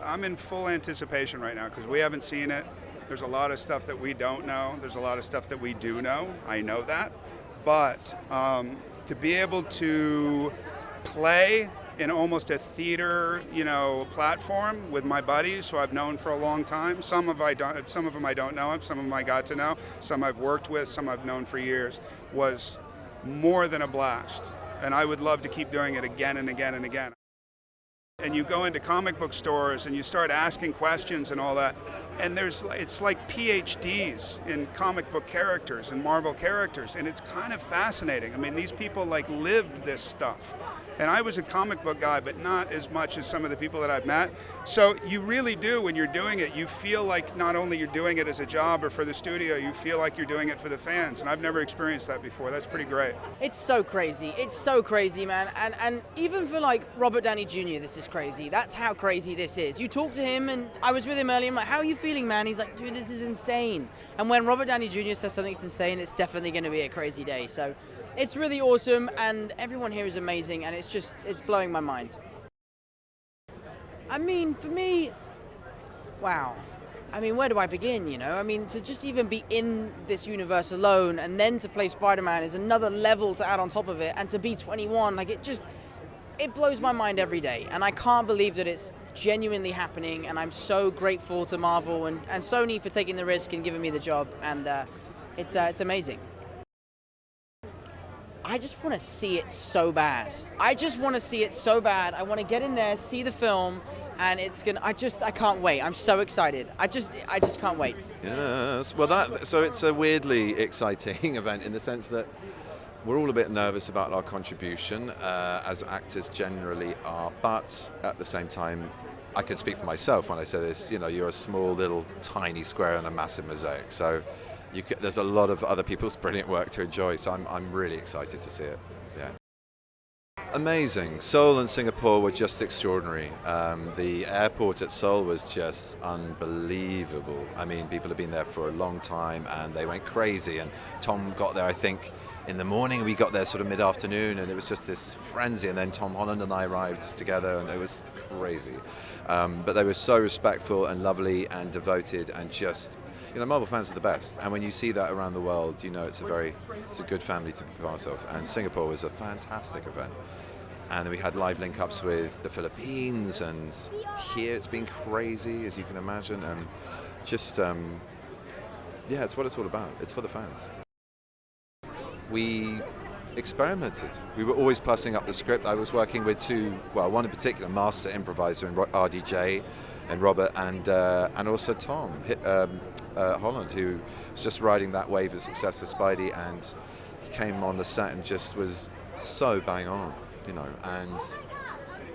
I'm in full anticipation right now because we haven't seen it. There's a lot of stuff that we don't know. There's a lot of stuff that we do know. I know that. But to be able to play in almost a theater, platform with my buddies who I've known for a long time. Some of them I don't know, some of them I got to know, some I've worked with, some I've known for years, was more than a blast. And I would love to keep doing it again and again and again. And you go into comic book stores and you start asking questions and all that, and it's like PhDs in comic book characters and Marvel characters, and it's kind of fascinating. I mean, these people lived this stuff. And I was a comic book guy, but not as much as some of the people that I've met. So you really do, when you're doing it, you feel like not only you're doing it as a job or for the studio, you feel like you're doing it for the fans. And I've never experienced that before. That's pretty great. It's so crazy. It's so crazy, man. And even for Robert Downey Jr., this is crazy. That's how crazy this is. You talk to him, and I was with him earlier, I'm like, how are you feeling, man? He's like, dude, this is insane. And when Robert Downey Jr. says something's insane, it's definitely going to be a crazy day. So it's really awesome, and everyone here is amazing, and it's blowing my mind. I mean, for me, wow. I mean, where do I begin, I mean, to just even be in this universe alone, and then to play Spider-Man is another level to add on top of it, and to be 21, it blows my mind every day, and I can't believe that it's genuinely happening, and I'm so grateful to Marvel and Sony for taking the risk and giving me the job, and it's amazing. I just want to see it so bad. I want to get in there, see the film, and I can't wait. I'm so excited. I just can't wait. Yes. Well, so it's a weirdly exciting event in the sense that we're all a bit nervous about our contribution, as actors generally are, but at the same time, I can speak for myself when I say this, you're a small, little, tiny square in a massive mosaic. So there's a lot of other people's brilliant work to enjoy, so I'm really excited to see it. Yeah. Amazing. Seoul and Singapore were just extraordinary. The airport at Seoul was just unbelievable. I mean, people have been there for a long time, and they went crazy. And Tom got there, I think, in the morning. We got there sort of mid-afternoon, and it was just this frenzy. And then Tom Holland and I arrived together, and it was crazy. But they were so respectful and lovely and devoted, and just, Marvel fans are the best, and when you see that around the world, it's a good family to be part of. And Singapore was a fantastic event, and then we had live link-ups with the Philippines, and here it's been crazy, as you can imagine, and just it's what it's all about. It's for the fans. We experimented. We were always passing up the script. I was working with one in particular, master improviser in RDJ, and Robert, and also Tom Holland, who was just riding that wave of success for Spidey, and he came on the set and just was so bang on, and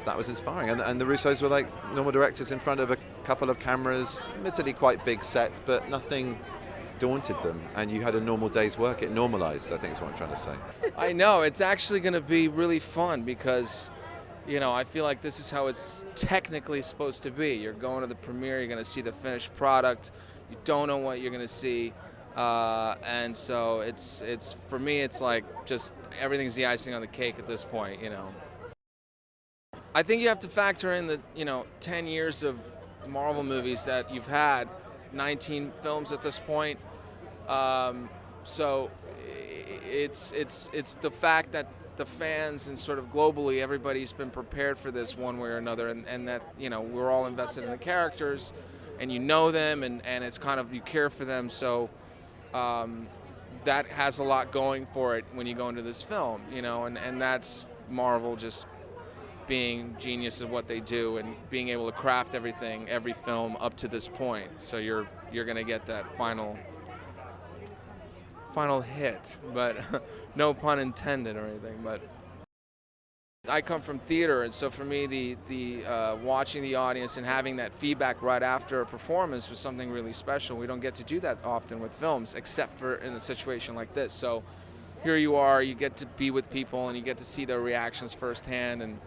that was inspiring. And the Russos were like normal directors in front of a couple of cameras, admittedly quite big sets, but nothing daunted them, and you had a normal day's work. It normalized, I think is what I'm trying to say. I know, it's actually going to be really fun because I feel like this is how it's technically supposed to be. You're going to the premiere, you're going to see the finished product, you don't know what you're going to see, and so it's for me, it's like just everything's the icing on the cake at this point, I think you have to factor in the 10 years of Marvel movies that you've had, 19 films at this point, so it's the fact that the fans and sort of globally everybody's been prepared for this one way or another, and that we're all invested in the characters, and them, and it's kind of, you care for them, so that has a lot going for it when you go into this film, and that's Marvel just being genius at what they do and being able to craft every film up to this point, so you're going to get that final hit, but no pun intended or anything. But I come from theater, and so for me, the watching the audience and having that feedback right after a performance was something really special. We don't get to do that often with films, except for in a situation like this. So here you are, you get to be with people, and you get to see their reactions firsthand, and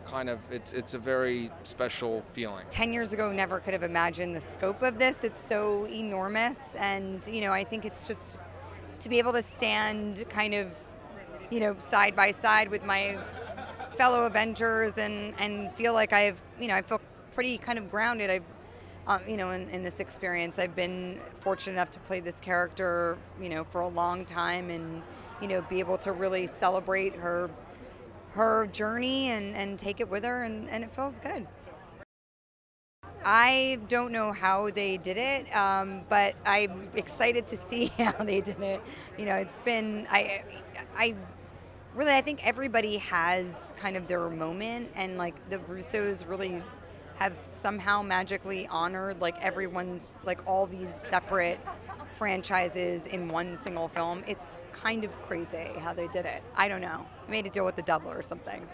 kind of it's a very special feeling. 10 years ago, never could have imagined the scope of this. It's so enormous, and I think it's just to be able to stand kind of side by side with my fellow Avengers and feel like I pretty kind of grounded. In this experience, I've been fortunate enough to play this character, for a long time, and be able to really celebrate her journey and take it with her, and it feels good. I don't know how they did it, but I'm excited to see how they did it. It's been, I think everybody has kind of their moment, and like the Russos really have somehow magically honored like everyone's, like all these separate franchises in one single film. It's kind of crazy how they did it. I don't know. Made a deal with the devil or something.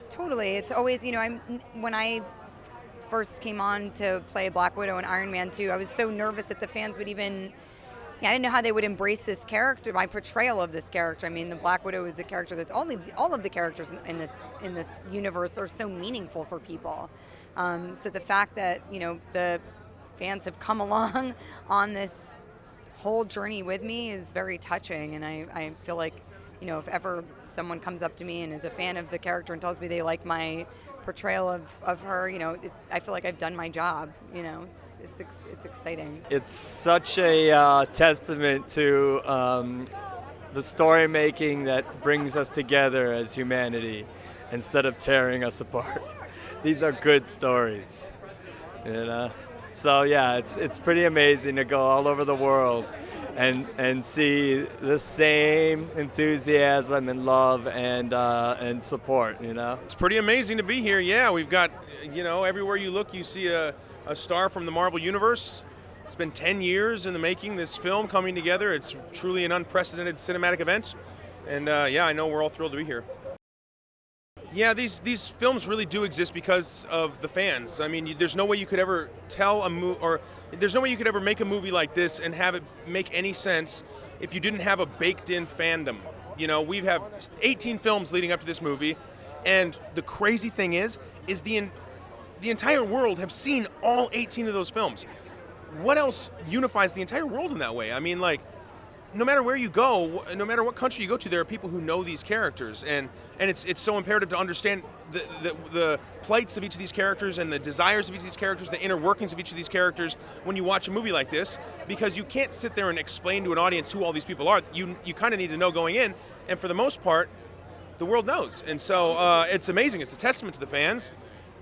Totally. It's always, when I first came on to play Black Widow and Iron Man 2, I was so nervous that the fans would even, I didn't know how they would embrace this character, my portrayal of this character. I mean, the Black Widow is a character that's all of the characters in this universe are so meaningful for people. So the fact that, the fans have come along on this whole journey with me is very touching, and I feel like, if ever someone comes up to me and is a fan of the character and tells me they like my portrayal of her, I feel like I've done my job. It's exciting. It's such a testament to the story making that brings us together as humanity instead of tearing us apart. These are good stories, So yeah, it's pretty amazing to go all over the world and see the same enthusiasm and love and support, It's pretty amazing to be here. Yeah, we've got, everywhere you look, you see a star from the Marvel Universe. It's been 10 years in the making, this film coming together. It's truly an unprecedented cinematic event. And I know we're all thrilled to be here. Yeah, these films really do exist because of the fans. I mean, there's no way you could ever there's no way you could ever make a movie like this and have it make any sense if you didn't have a baked-in fandom. We have 18 films leading up to this movie, and the crazy thing is the entire world have seen all 18 of those films. What else unifies the entire world in that way? I mean, like, no matter where you go, no matter what country you go to, there are people who know these characters, and it's so imperative to understand the plights of each of these characters and the desires of each of these characters, the inner workings of each of these characters when you watch a movie like this, because you can't sit there and explain to an audience who all these people are. You kind of need to know going in, and for the most part, the world knows. And so it's amazing. It's a testament to the fans.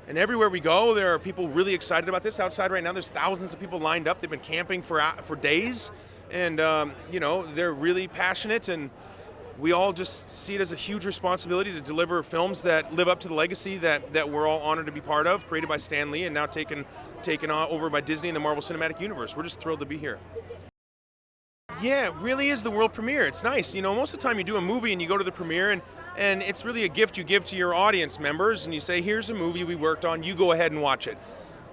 And everywhere we go, there are people really excited about this. Outside right now, there's thousands of people lined up. They've been camping for days. And, they're really passionate, and we all just see it as a huge responsibility to deliver films that live up to the legacy that we're all honored to be part of, created by Stan Lee and now taken over by Disney and the Marvel Cinematic Universe. We're just thrilled to be here. Yeah, it really is the world premiere. It's nice. Most of the time you do a movie and you go to the premiere, and it's really a gift you give to your audience members, and you say, here's a movie we worked on, you go ahead and watch it.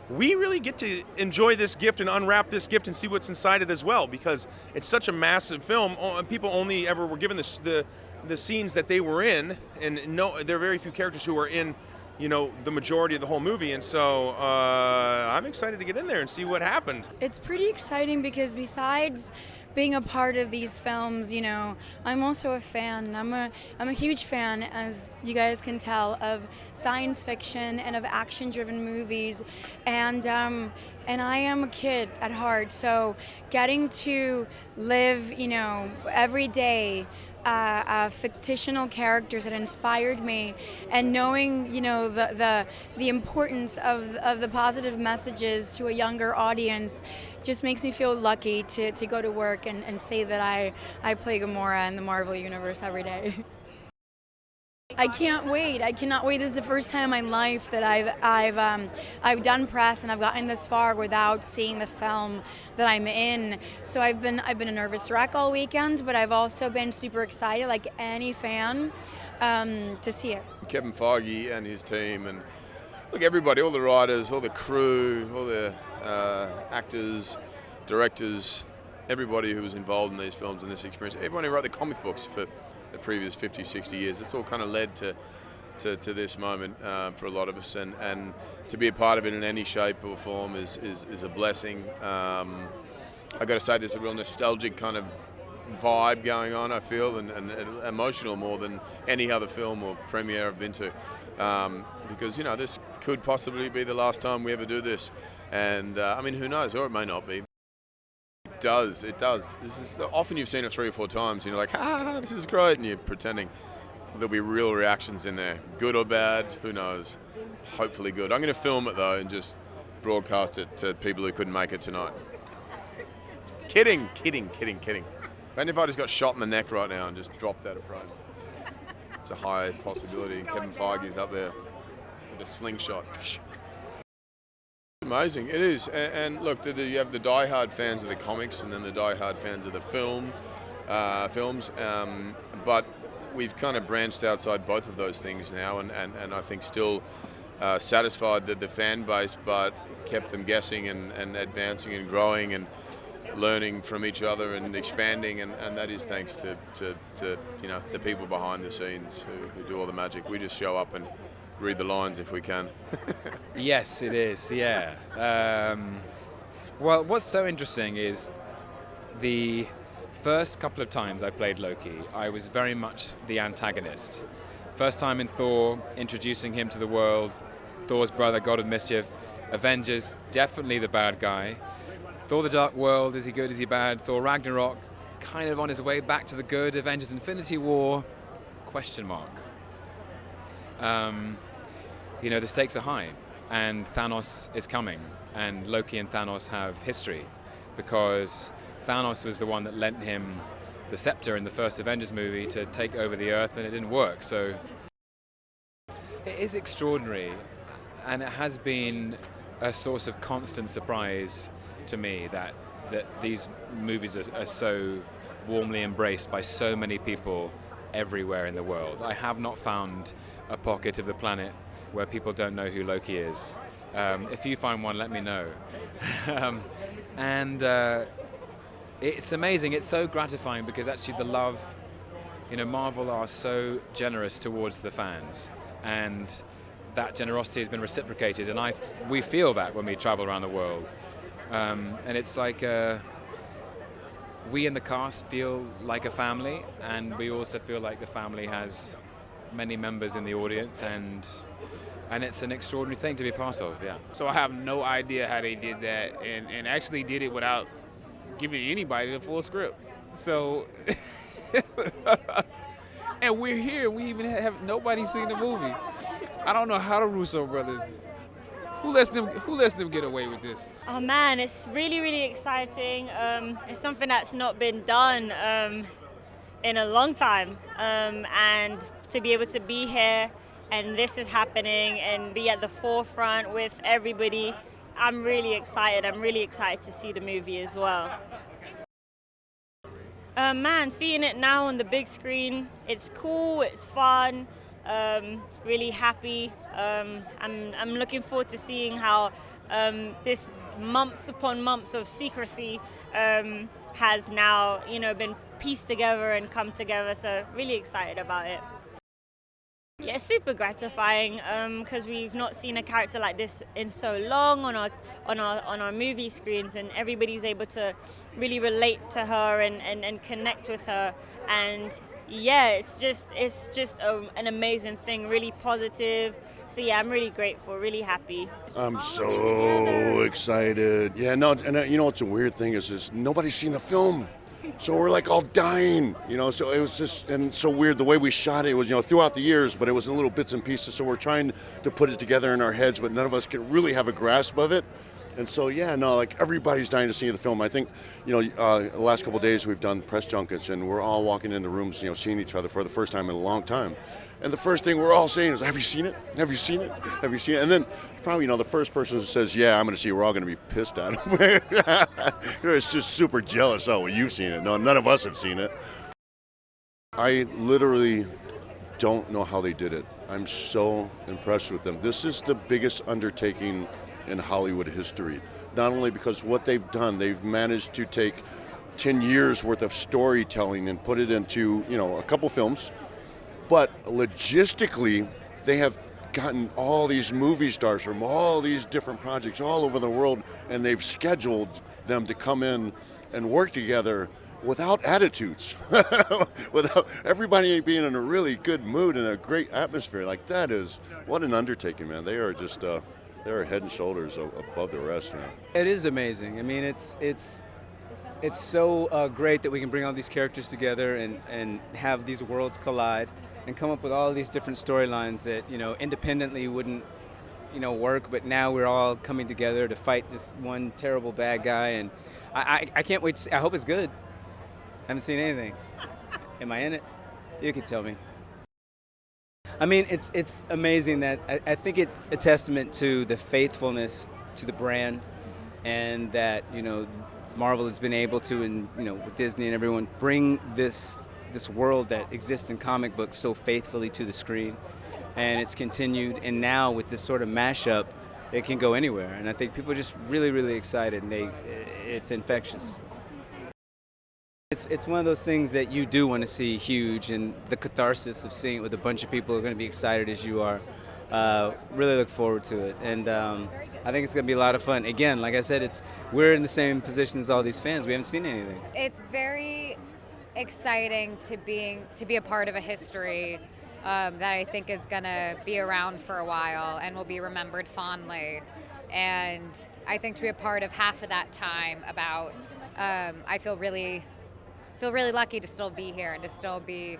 We really get to enjoy this gift and unwrap this gift and see what's inside it as well, because it's such a massive film. People only ever were given the scenes that they were in, and there are very few characters who are in, the majority of the whole movie. And so I'm excited to get in there and see what happened. It's pretty exciting because besides being a part of these films, I'm also a fan. I'm a huge fan, as you guys can tell, of science fiction and of action-driven movies, and I am a kid at heart. So getting to live, every day fictional characters that inspired me, and knowing the importance of the positive messages to a younger audience just makes me feel lucky to go to work and say that I play Gamora in the Marvel Universe every day. I can't wait. I cannot wait. This is the first time in my life that I've done press and I've gotten this far without seeing the film that I'm in. So I've been a nervous wreck all weekend, but I've also been super excited, like any fan, to see it. Kevin Feige and his team, and look, everybody, all the writers, all the crew, all the actors, directors, everybody who was involved in these films and this experience, everyone who wrote the comic books for the previous 50, 60 years, it's all kind of led to this moment for a lot of us, and to be a part of it in any shape or form is a blessing. I've got to say, there's a real nostalgic kind of vibe going on, I feel, and emotional more than any other film or premiere I've been to. Because, this could possibly be the last time we ever do this. And, who knows, or it may not be. It does. This is often you've seen it 3 or 4 times, and you're like, this is great, and you're pretending. There'll be real reactions in there. Good or bad, who knows. Hopefully good. I'm going to film it, though, and just broadcast it to people who couldn't make it tonight. Kidding. Imagine if I just got shot in the neck right now and just dropped out of frame. It's a high possibility. Kevin Feige's up there with a slingshot. Amazing, it is. And look, you have the die-hard fans of the comics and then the die-hard fans of the films. But we've kind of branched outside both of those things now, and I think still satisfied the fan base, but kept them guessing and advancing and growing and learning from each other and expanding, and that is thanks to the people behind the scenes who do all the magic. We just show up and read the lines if we can. Yes, it is, yeah. Well, what's so interesting is the first couple of times I played Loki, I was very much the antagonist. First time in Thor, introducing him to the world, Thor's brother, God of Mischief. Avengers, definitely the bad guy. Thor the Dark World, is he good, is he bad? Thor Ragnarok, kind of on his way back to the good. Avengers Infinity War, question mark. The stakes are high, and Thanos is coming, and Loki and Thanos have history, because Thanos was the one that lent him the scepter in the first Avengers movie to take over the Earth, and it didn't work. So it is extraordinary, and it has been a source of constant surprise to me that these movies are so warmly embraced by so many people everywhere in the world. I have not found a pocket of the planet where people don't know who Loki is. If you find one, let me know. It's amazing. It's so gratifying because actually the love, Marvel are so generous towards the fans, and that generosity has been reciprocated, and we feel that when we travel around the world. And it's like we in the cast feel like a family, and we also feel like the family has many members in the audience, and it's an extraordinary thing to be part of, yeah. So I have no idea how they did that, and actually did it without giving anybody the full script. So, and we're here, we even have nobody seen the movie. I don't know how the Russo brothers, who lets them get away with this? Oh man, it's really, really exciting. It's something that's not been done in a long time, and to be able to be here and this is happening and be at the forefront with everybody, I'm really excited. I'm really excited to see the movie as well. Man, seeing it now on the big screen, it's cool, it's fun, really happy. I'm looking forward to seeing how this months upon months of secrecy has now, been pieced together and come together. So really excited about it. Yeah, super gratifying because we've not seen a character like this in so long on our movie screens, and everybody's able to really relate to her and connect with her. And yeah, it's just an amazing thing, really positive. So yeah, I'm really grateful, really happy. I'm so excited. Yeah, no, and what's a weird thing is nobody's seen the film. So we're like all dying, so it was just, and so weird the way we shot it was, throughout the years, but it was in little bits and pieces. So we're trying to put it together in our heads, but none of us could really have a grasp of it. And so, everybody's dying to see the film. I think, the last couple of days we've done press junkets, and we're all walking into rooms, seeing each other for the first time in a long time. And the first thing we're all saying is, have you seen it? Have you seen it? Have you seen it? And then probably, the first person who says, yeah, I'm going to see it, we're all going to be pissed at him. It's just super jealous. Oh, well, you've seen it. No, none of us have seen it. I literally don't know how they did it. I'm so impressed with them. This is the biggest undertaking in Hollywood history. Not only because what they've done, they've managed to take 10 years worth of storytelling and put it into, a couple films, but logistically, they have gotten all these movie stars from all these different projects all over the world, and they've scheduled them to come in and work together without attitudes, without everybody being in a really good mood and a great atmosphere. Like that is what an undertaking, man. They are just they're head and shoulders above the rest, man. It is amazing. I mean, it's so great that we can bring all these characters together and have these worlds collide and come up with all these different storylines that independently wouldn't work, but now we're all coming together to fight this one terrible bad guy, and I can't wait to see. I hope it's good. I haven't seen anything. Am I in it? You can tell me. I mean, it's amazing that I think it's a testament to the faithfulness to the brand, and that Marvel has been able to, and with Disney and everyone, bring this world that exists in comic books so faithfully to the screen. And it's continued, and now with this sort of mashup, it can go anywhere. And I think people are just really, really excited, and it's infectious. It's one of those things that you do want to see huge, and the catharsis of seeing it with a bunch of people who are going to be excited as you are. Really look forward to it, and I think it's going to be a lot of fun. Again, like I said, we're in the same position as all these fans. We haven't seen anything. It's very exciting to be a part of a history that I think is going to be around for a while and will be remembered fondly. And I think to be a part of half of that time I feel really lucky to still be here and to still be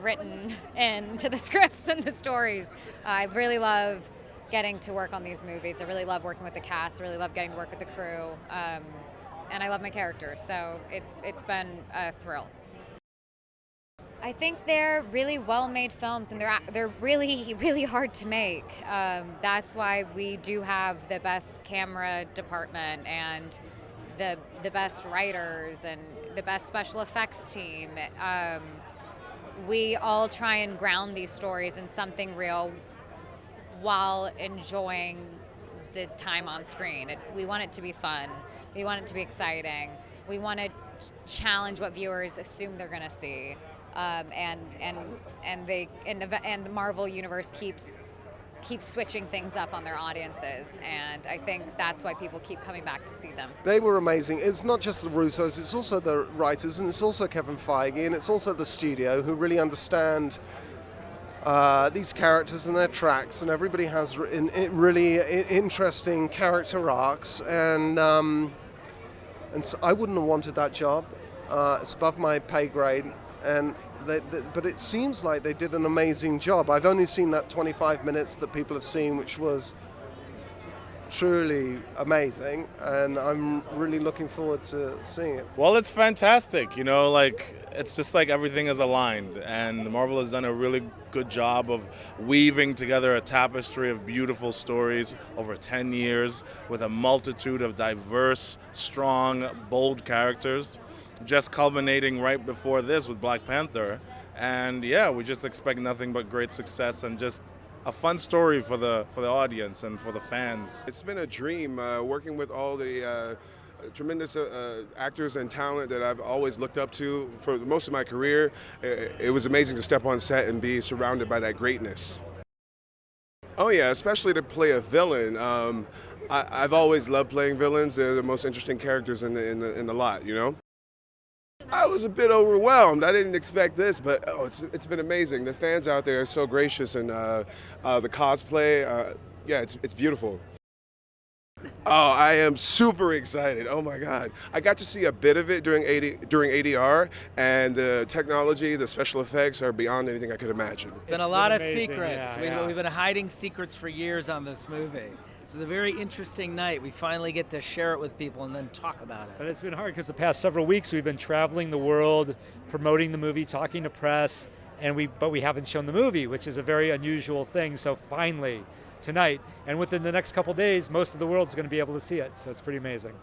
written into the scripts and the stories. I really love getting to work on these movies. I really love working with the cast. I really love getting to work with the crew. And I love my characters, so it's been a thrill. I think they're really well-made films, and they're really, really hard to make. That's why we do have the best camera department and the best writers and the best special effects team. We all try and ground these stories in something real while enjoying the time on screen. We want it to be fun. We want it to be exciting. We want to challenge what viewers assume they're going to see. And the Marvel universe keeps switching things up on their audiences, and I think that's why people keep coming back to see them. They were amazing. It's not just the Russos, it's also the writers, and it's also Kevin Feige, and it's also the studio who really understand these characters and their tracks, and everybody has really interesting character arcs, and so I wouldn't have wanted that job. It's above my pay grade, and but it seems like they did an amazing job. I've only seen that 25 minutes that people have seen, which was truly amazing, and I'm really looking forward to seeing it. Well, it's fantastic, it's just like everything is aligned, and Marvel has done a really good job of weaving together a tapestry of beautiful stories over 10 years with a multitude of diverse, strong, bold characters, just culminating right before this with Black Panther. And yeah, we just expect nothing but great success and just a fun story for the audience and for the fans. It's been a dream working with all the tremendous actors and talent that I've always looked up to for most of my career. It was amazing to step on set and be surrounded by that greatness. Oh yeah, especially to play a villain. I've always loved playing villains. They're the most interesting characters in the lot, I was a bit overwhelmed. I didn't expect this, but it's been amazing. The fans out there are so gracious, and the cosplay, it's beautiful. Oh, I am super excited. Oh my God. I got to see a bit of it during ADR, and the technology, the special effects are beyond anything I could imagine. Been a lot of secrets. Yeah. We've been hiding secrets for years on this movie. This is a very interesting night. We finally get to share it with people and then talk about it. But it's been hard because the past several weeks we've been traveling the world, promoting the movie, talking to press, but we haven't shown the movie, which is a very unusual thing. So finally, tonight, and within the next couple days, most of the world's going to be able to see it. So it's pretty amazing.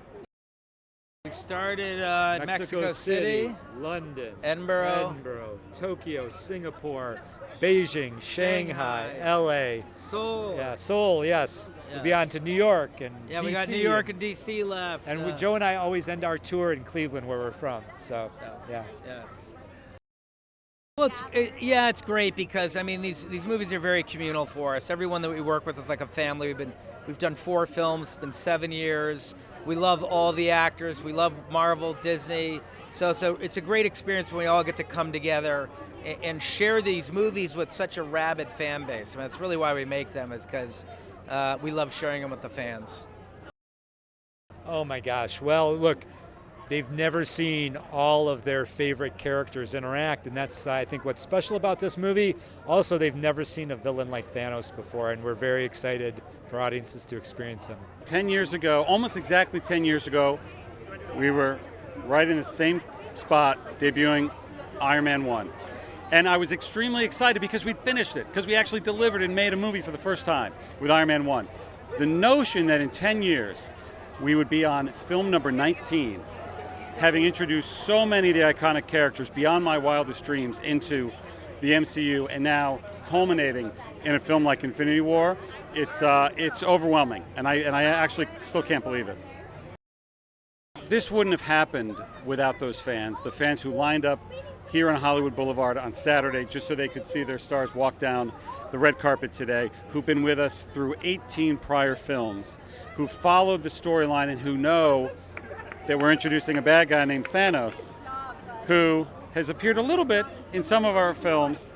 We started in Mexico City, London, Edinburgh, Tokyo, Singapore, Beijing, Shanghai, LA, Seoul. Yeah, Seoul, yes. We'll be on to New York and DC. We got New York and DC left. And Joe and I always end our tour in Cleveland, where we're from. So yeah. Yes. Well, it's great because I mean these movies are very communal for us. Everyone that we work with is like a family. We've done 4 films. It's been 7 years. We love all the actors. We love Marvel, Disney. So it's a great experience when we all get to come together and share these movies with such a rabid fan base. I mean, that's really why we make them, is because we love sharing them with the fans. Oh my gosh. Well, look, they've never seen all of their favorite characters interact, and that's, I think, what's special about this movie. Also, they've never seen a villain like Thanos before, and we're very excited for audiences to experience him. 10 years ago, almost exactly 10 years ago, we were right in the same spot debuting Iron Man 1. And I was extremely excited because we finished it, because we actually delivered and made a movie for the first time with Iron Man 1. The notion that in 10 years we would be on film number 19, having introduced so many of the iconic characters beyond my wildest dreams into the MCU, and now culminating in a film like Infinity War, it's overwhelming, and I actually still can't believe it. This wouldn't have happened without those fans, the fans who lined up here on Hollywood Boulevard on Saturday just so they could see their stars walk down the red carpet today, who've been with us through 18 prior films, who followed the storyline and who know that we're introducing a bad guy named Thanos, who has appeared a little bit in some of our films,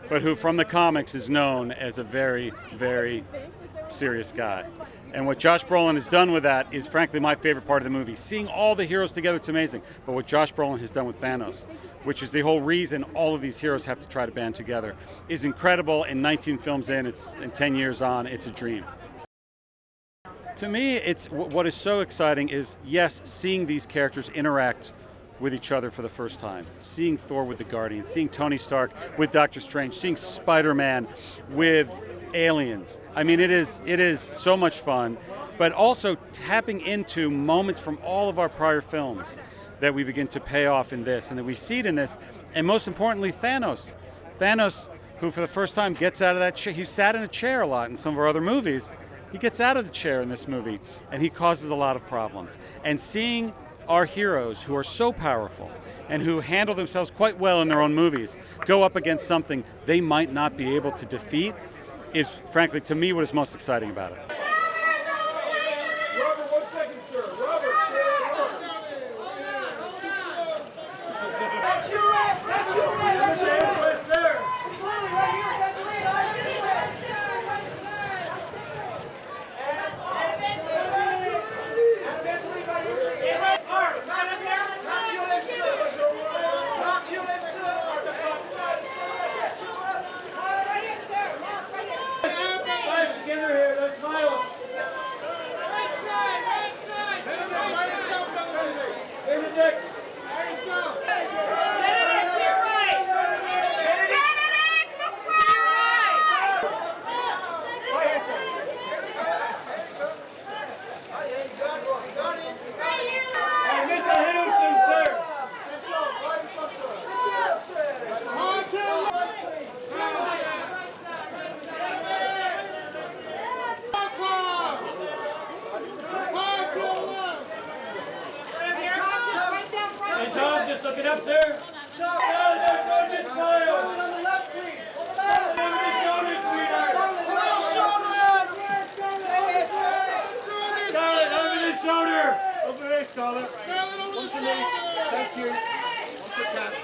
but who from the comics is known as a very, very serious guy. And what Josh Brolin has done with that is frankly my favorite part of the movie. Seeing all the heroes together, it's amazing. But what Josh Brolin has done with Thanos, which is the whole reason all of these heroes have to try to band together, is incredible. And 19 films in, and 10 years on, it's a dream. To me, it's what is so exciting is, yes, seeing these characters interact with each other for the first time. Seeing Thor with the Guardians, seeing Tony Stark with Doctor Strange, seeing Spider-Man with aliens. I mean, it is so much fun, but also tapping into moments from all of our prior films that we begin to pay off in this, and that we see it in this, and most importantly, Thanos. Thanos, who for the first time gets out of that chair. He sat in a chair a lot in some of our other movies. He gets out of the chair in this movie, and he causes a lot of problems. And seeing our heroes, who are so powerful and who handle themselves quite well in their own movies, go up against something they might not be able to defeat is, frankly, to me, what is most exciting about it. Robert, 1 second, sir. Robert. That's you, right? That's you, right? That's you, right? There. It's Lily right here. That's the lead. Benedict! Mr. Hiddleston, sir! Hey, Tom, just looking up, sir. Tom, no, just smile. On the left, please. Scarlett, over the shoulder. Over there, Scarlett. One for me. Thank you. One for Cass.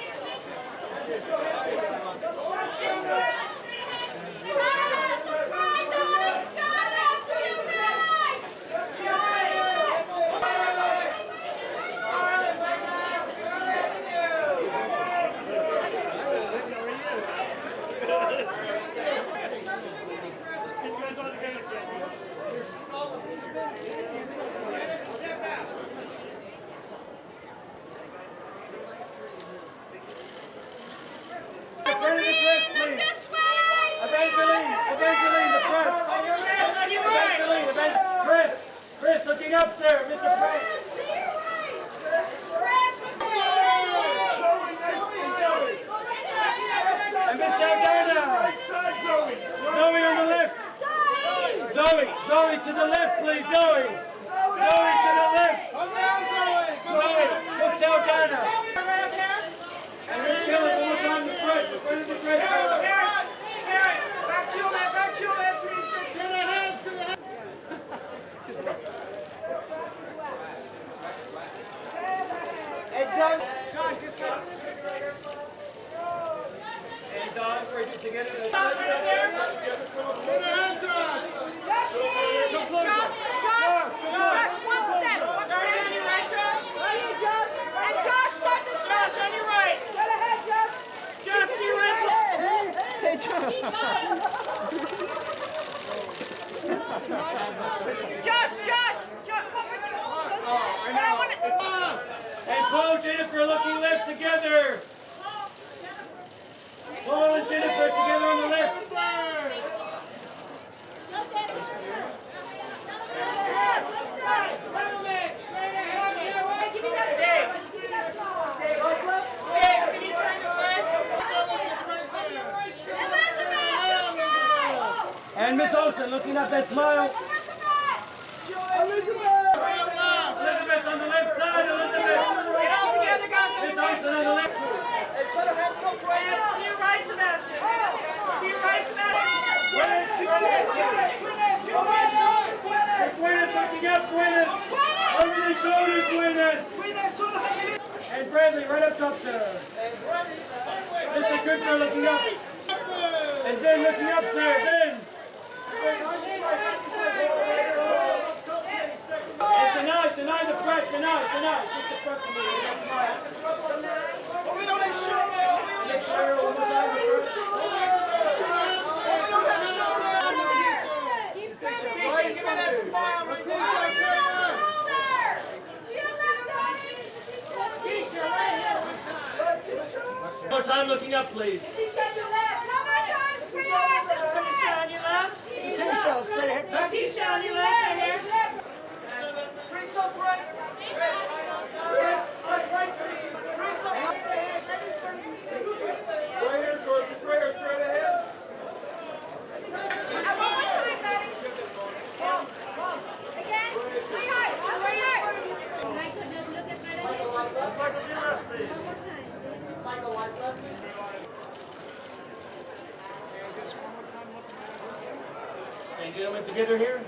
Chris, looking up there, Mr. Pratt. And Miss Saldana. Zoe on the left. Zoe to the left, please, Zoe. Zoe to the left. Zoe, Miss Saldana. And Miss Cheadle, one more time in the front. And Paul and Jennifer looking left together. Paul and Jennifer together on the left. And Miss Olsen looking up that smile. Elizabeth on the left side, Elizabeth. Get all together, guys. Miss Olsen on the left. To your right, Sebastian. To your right, Sebastian. Gwyneth looking up, Gwyneth. Over the shoulders, Gwyneth. And Bradley right up top, sir. Mr. Cooper looking up. And Ben looking up, sir. Ben. Deny the Pratt, deny. Get the Pratt from me. That's right. We don't have showdown. More time looking up, please. Letitia, on your left. Letitia, stay ahead. Letitia, on your left, right here. Please stop right. Yes, right, please. Please stop right. Right here, George. Right here, straight ahead. One more time, buddy. Come. Again. Sweetheart, sweetheart. Michael, just look at right ahead. Michael, be left, please. Michael, left. And gentlemen, together here.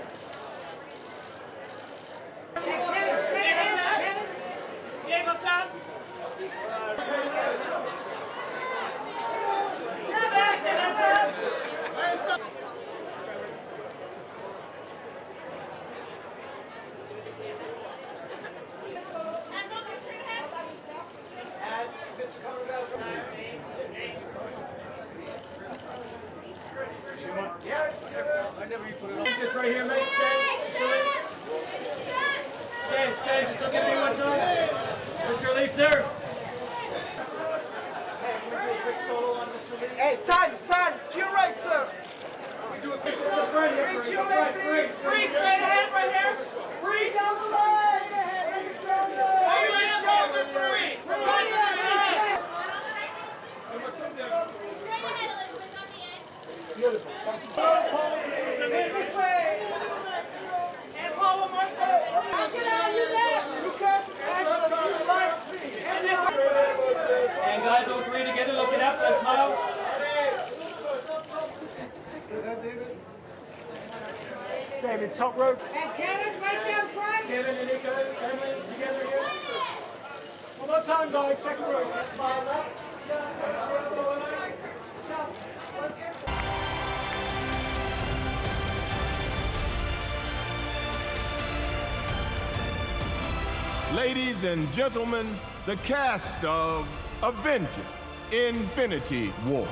Just right here, mate. Stand. It's okay, me one time. Mr. Lee, sir. Hey, stand. To your right, sir. Reach your left, please. Free, straight ahead, right here. Free down the line. Always shoulder free. Right to the track. Beautiful. And Paul, one more time. And guys, all three together, looking up, let's smile. David, top rope. And Kevin, right down front. Kevin and Nico, Emily, together here. One more time, guys, second rope. Smile up. Ladies and gentlemen, the cast of Avengers: Infinity War.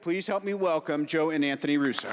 Please help me welcome Joe and Anthony Russo.